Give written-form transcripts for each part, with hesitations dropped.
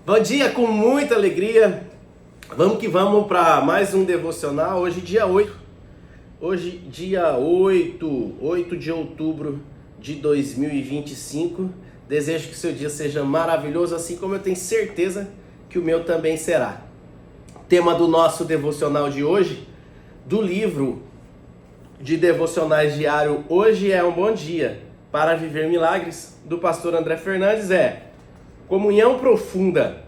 Bom dia, com muita alegria. Vamos que vamos para mais um devocional. Hoje dia 8. Hoje dia 8 de outubro de 2025. Desejo que seu dia seja maravilhoso, assim como eu tenho certeza que o meu também será. Tema do nosso devocional de hoje, do livro de devocionais diário Hoje é um Bom Dia para Viver Milagres, do pastor André Fernandes, é comunhão profunda,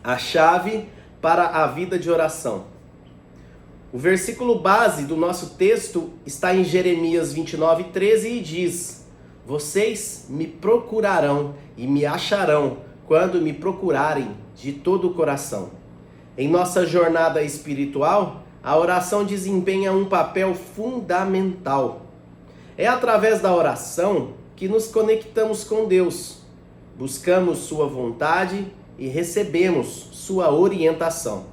a chave para a vida de oração. O versículo base do nosso texto está em Jeremias 29:13 e diz: vocês me procurarão e me acharão quando me procurarem de todo o coração. Em nossa jornada espiritual, a oração desempenha um papel fundamental. É através da oração que nos conectamos com Deus, buscamos sua vontade e recebemos sua orientação.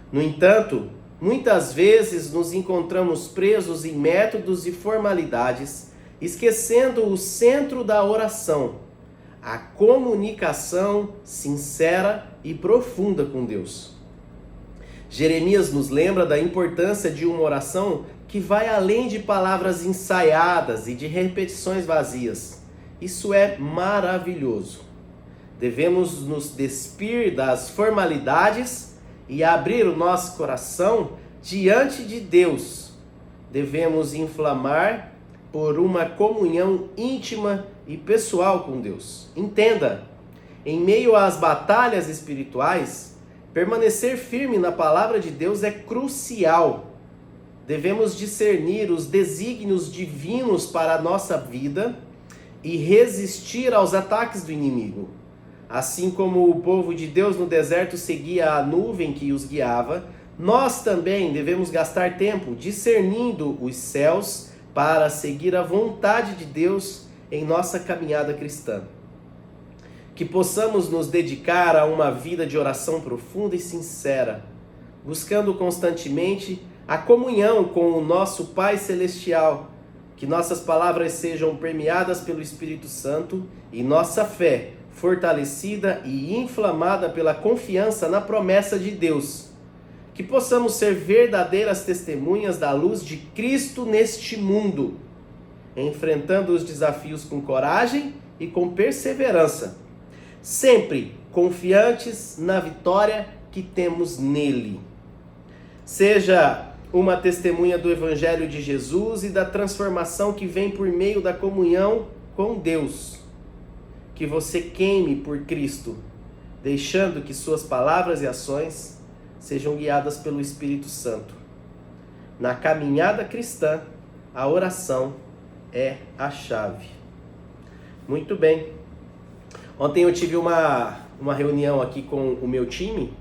No entanto, muitas vezes nos encontramos presos em métodos e formalidades, esquecendo o centro da oração, a comunicação sincera e profunda com Deus. Jeremias nos lembra da importância de uma oração que vai além de palavras ensaiadas e de repetições vazias. Isso é maravilhoso. Devemos nos despir das formalidades e abrir o nosso coração diante de Deus. Devemos inflamar por uma comunhão íntima e pessoal com Deus. Entenda, em meio às batalhas espirituais, permanecer firme na palavra de Deus é crucial. Devemos discernir os desígnios divinos para a nossa vida e resistir aos ataques do inimigo. Assim como o povo de Deus no deserto seguia a nuvem que os guiava, nós também devemos gastar tempo discernindo os céus para seguir a vontade de Deus em nossa caminhada cristã. Que possamos nos dedicar a uma vida de oração profunda e sincera, buscando constantemente a comunhão com o nosso Pai Celestial, que nossas palavras sejam permeadas pelo Espírito Santo e nossa fé fortalecida e inflamada pela confiança na promessa de Deus. Que possamos ser verdadeiras testemunhas da luz de Cristo neste mundo, enfrentando os desafios com coragem e com perseverança, sempre confiantes na vitória que temos nele. Seja uma testemunha do Evangelho de Jesus e da transformação que vem por meio da comunhão com Deus. Que você queime por Cristo, deixando que suas palavras e ações sejam guiadas pelo Espírito Santo. Na caminhada cristã, a oração é a chave. Muito bem. Ontem eu tive uma reunião aqui com o meu time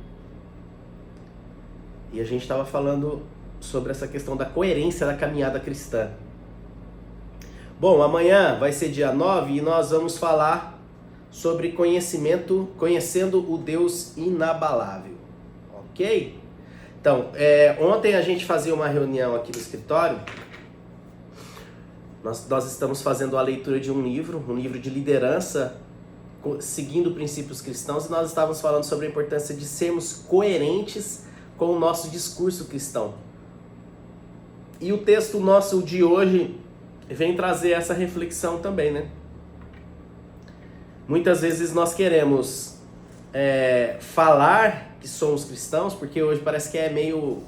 e a gente estava falando sobre essa questão da coerência da caminhada cristã. Bom, amanhã vai ser dia 9 e nós vamos falar sobre conhecendo o Deus inabalável, ok? Então, ontem a gente fazia uma reunião aqui no escritório, nós estamos fazendo a leitura de um livro de liderança, seguindo princípios cristãos, e nós estávamos falando sobre a importância de sermos coerentes com o nosso discurso cristão. E o texto nosso de hoje vem trazer essa reflexão também, né? Muitas vezes nós queremos falar que somos cristãos, porque hoje parece que é meio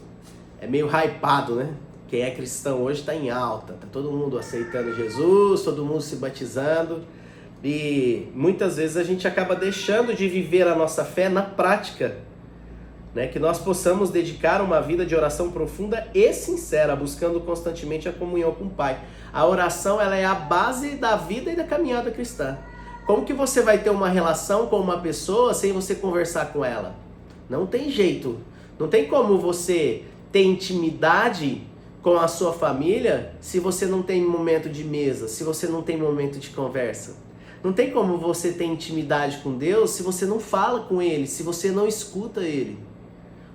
hypado, né? Quem é cristão hoje está em alta, tá todo mundo aceitando Jesus, todo mundo se batizando, e muitas vezes a gente acaba deixando de viver a nossa fé na prática, né? Que nós possamos dedicar uma vida de oração profunda e sincera, buscando constantemente a comunhão com o Pai. A oração, ela é a base da vida e da caminhada cristã. Como que você vai ter uma relação com uma pessoa sem você conversar com ela? Não tem jeito. Não tem como você ter intimidade com a sua família se você não tem momento de mesa, se você não tem momento de conversa. Não tem como você ter intimidade com Deus se você não fala com Ele, se você não escuta Ele.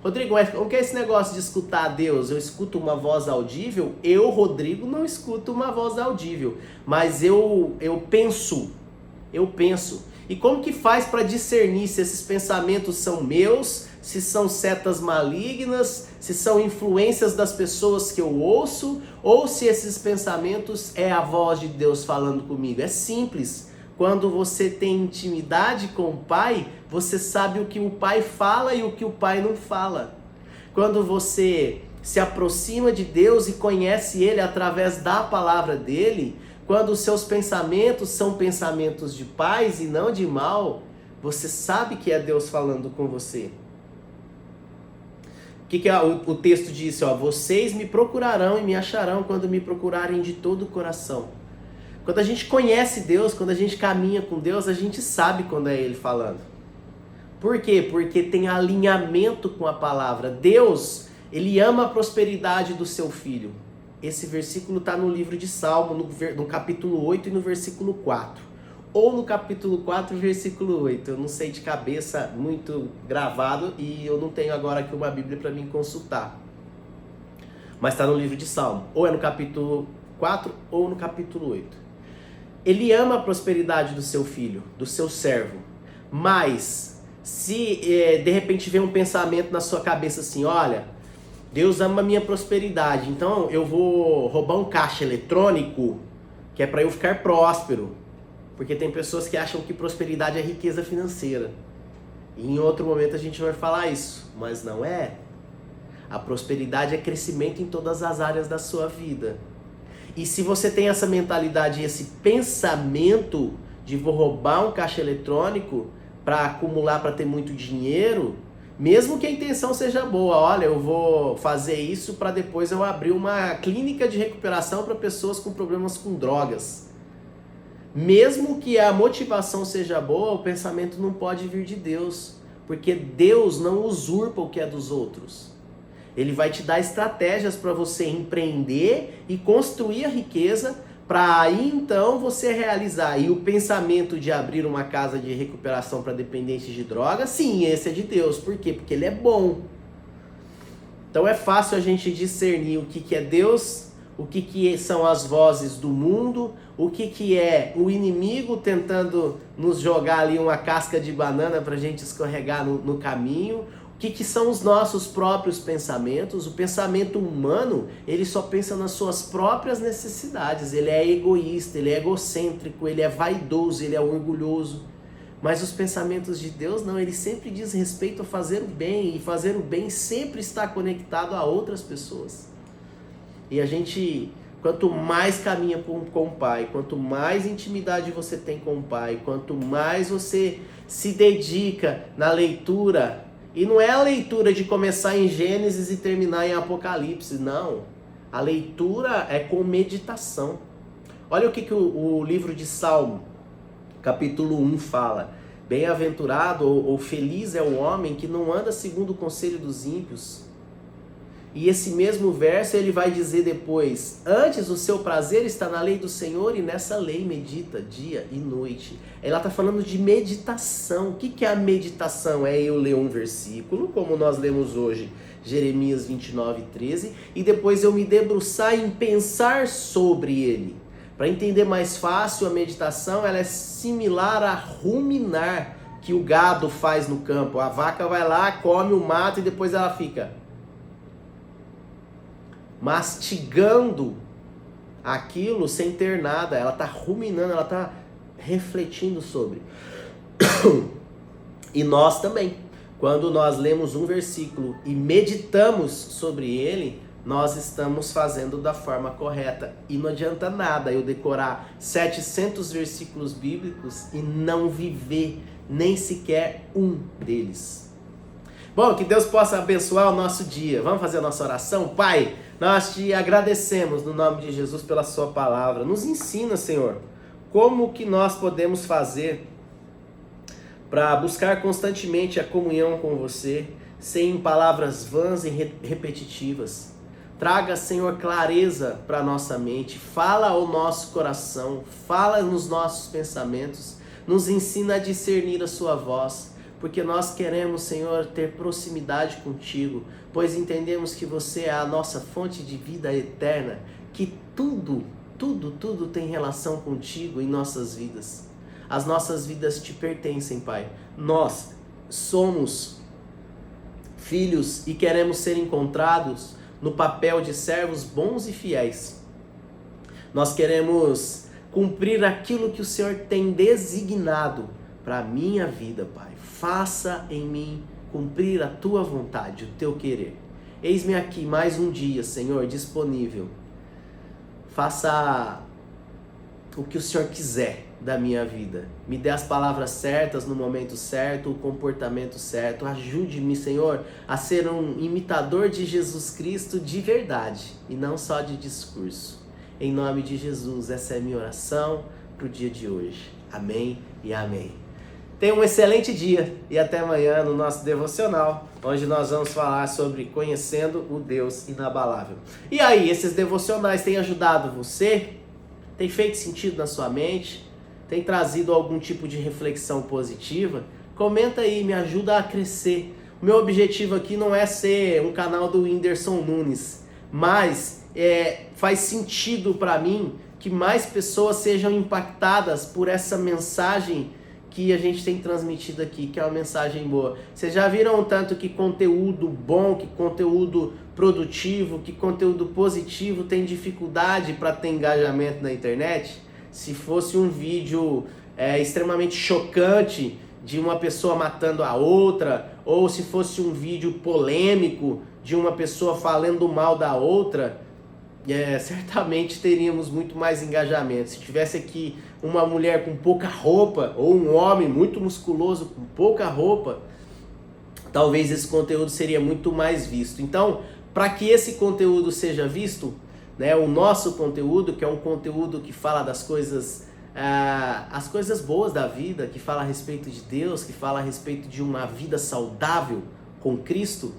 Rodrigo, o que é esse negócio de escutar a Deus? Eu escuto uma voz audível? Eu, Rodrigo, não escuto uma voz audível, mas eu penso. E como que faz para discernir se esses pensamentos são meus, se são setas malignas, se são influências das pessoas que eu ouço, ou se esses pensamentos é a voz de Deus falando comigo? É simples. Quando você tem intimidade com o Pai, você sabe o que o Pai fala e o que o Pai não fala. Quando você se aproxima de Deus e conhece Ele através da palavra dEle, quando os seus pensamentos são pensamentos de paz e não de mal, você sabe que é Deus falando com você. O que o texto disse? Vocês me procurarão e me acharão quando me procurarem de todo o coração. Quando a gente conhece Deus, quando a gente caminha com Deus, a gente sabe quando é Ele falando. Por quê? Porque tem alinhamento com a palavra. Deus, Ele ama a prosperidade do seu filho. Esse versículo está no livro de Salmo, no capítulo 8 e no versículo 4. Ou no capítulo 4, versículo 8. Eu não sei de cabeça, muito gravado, e eu não tenho agora aqui uma Bíblia para mim consultar. Mas está no livro de Salmo. Ou é no capítulo 4 ou no capítulo 8. Ele ama a prosperidade do seu filho, do seu servo. Mas, se de repente vem um pensamento na sua cabeça assim, olha, Deus ama a minha prosperidade, então eu vou roubar um caixa eletrônico, que é para eu ficar próspero. Porque tem pessoas que acham que prosperidade é riqueza financeira. E em outro momento a gente vai falar isso, mas não é. A prosperidade é crescimento em todas as áreas da sua vida. E se você tem essa mentalidade e esse pensamento de vou roubar um caixa eletrônico para acumular, para ter muito dinheiro, mesmo que a intenção seja boa, olha, eu vou fazer isso para depois eu abrir uma clínica de recuperação para pessoas com problemas com drogas. Mesmo que a motivação seja boa, o pensamento não pode vir de Deus, porque Deus não usurpa o que é dos outros. Ele vai te dar estratégias para você empreender e construir a riqueza, para aí então você realizar. E o pensamento de abrir uma casa de recuperação para dependentes de drogas, sim, esse é de Deus. Por quê? Porque ele é bom. Então é fácil a gente discernir o que é Deus, o que são as vozes do mundo, o que é o inimigo tentando nos jogar ali uma casca de banana para a gente escorregar no caminho, o que são os nossos próprios pensamentos. O pensamento humano, ele só pensa nas suas próprias necessidades, ele é egoísta, ele é egocêntrico, ele é vaidoso, ele é orgulhoso. Mas os pensamentos de Deus não, ele sempre diz respeito a fazer o bem, e fazer o bem sempre está conectado a outras pessoas. E a gente, quanto mais caminha com o Pai, quanto mais intimidade você tem com o Pai, quanto mais você se dedica na leitura, e não é a leitura de começar em Gênesis e terminar em Apocalipse, não. A leitura é com meditação. Olha o que o livro de Salmo, capítulo 1 fala. Bem-aventurado ou feliz é o homem que não anda segundo o conselho dos ímpios. E esse mesmo verso ele vai dizer depois, antes o seu prazer está na lei do Senhor e nessa lei medita dia e noite. Ela está falando de meditação. O que é a meditação? É eu ler um versículo, como nós lemos hoje, Jeremias 29:13, e depois eu me debruçar em pensar sobre ele. Para entender mais fácil, a meditação ela é similar a ruminar, que o gado faz no campo. A vaca vai lá, come o mato e depois ela fica mastigando aquilo sem ter nada. Ela está ruminando, ela está refletindo sobre. E nós também, quando nós lemos um versículo e meditamos sobre ele, nós estamos fazendo da forma correta. E não adianta nada eu decorar 700 versículos bíblicos e não viver nem sequer um deles. Bom, que Deus possa abençoar o nosso dia. Vamos fazer a nossa oração? Pai, nós te agradecemos no nome de Jesus pela sua palavra. Nos ensina, Senhor, como que nós podemos fazer para buscar constantemente a comunhão com você, sem palavras vãs e repetitivas. Traga, Senhor, clareza para a nossa mente, fala ao nosso coração, fala nos nossos pensamentos, nos ensina a discernir a sua voz, porque nós queremos, Senhor, ter proximidade contigo, pois entendemos que você é a nossa fonte de vida eterna, que tudo tem relação contigo em nossas vidas. As nossas vidas te pertencem, Pai. Nós somos filhos e queremos ser encontrados no papel de servos bons e fiéis. Nós queremos cumprir aquilo que o Senhor tem designado para a minha vida, Pai. Faça em mim cumprir a tua vontade, o teu querer. Eis-me aqui mais um dia, Senhor, disponível. Faça o que o Senhor quiser da minha vida. Me dê as palavras certas no momento certo, o comportamento certo. Ajude-me, Senhor, a ser um imitador de Jesus Cristo de verdade e não só de discurso. Em nome de Jesus, essa é a minha oração para o dia de hoje. Amém e amém. Tenha um excelente dia e até amanhã no nosso devocional, onde nós vamos falar sobre conhecendo o Deus inabalável. E aí, esses devocionais têm ajudado você? Tem feito sentido na sua mente? Tem trazido algum tipo de reflexão positiva? Comenta aí, me ajuda a crescer. O meu objetivo aqui não é ser um canal do Whindersson Nunes, mas faz sentido para mim que mais pessoas sejam impactadas por essa mensagem que a gente tem transmitido aqui, que é uma mensagem boa. Vocês já viram o tanto que conteúdo bom, que conteúdo produtivo, que conteúdo positivo tem dificuldade para ter engajamento na internet? Se fosse um vídeo extremamente chocante de uma pessoa matando a outra, ou se fosse um vídeo polêmico de uma pessoa falando mal da outra, certamente teríamos muito mais engajamento. Se tivesse aqui uma mulher com pouca roupa, ou um homem muito musculoso com pouca roupa, talvez esse conteúdo seria muito mais visto. Então, para que esse conteúdo seja visto, né, o nosso conteúdo, que é um conteúdo que fala das coisas, as coisas boas da vida, que fala a respeito de Deus, que fala a respeito de uma vida saudável com Cristo,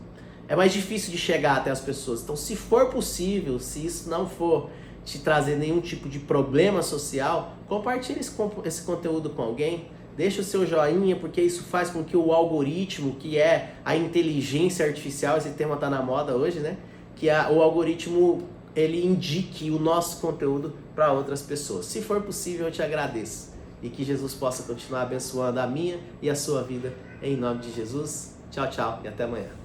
é mais difícil de chegar até as pessoas. Então, se for possível, se isso não for te trazer nenhum tipo de problema social, compartilhe esse conteúdo com alguém. Deixa o seu joinha, porque isso faz com que o algoritmo, que é a inteligência artificial, esse tema está na moda hoje, né? Que o algoritmo, ele indique o nosso conteúdo para outras pessoas. Se for possível, eu te agradeço. E que Jesus possa continuar abençoando a minha e a sua vida. Em nome de Jesus. Tchau, tchau e até amanhã.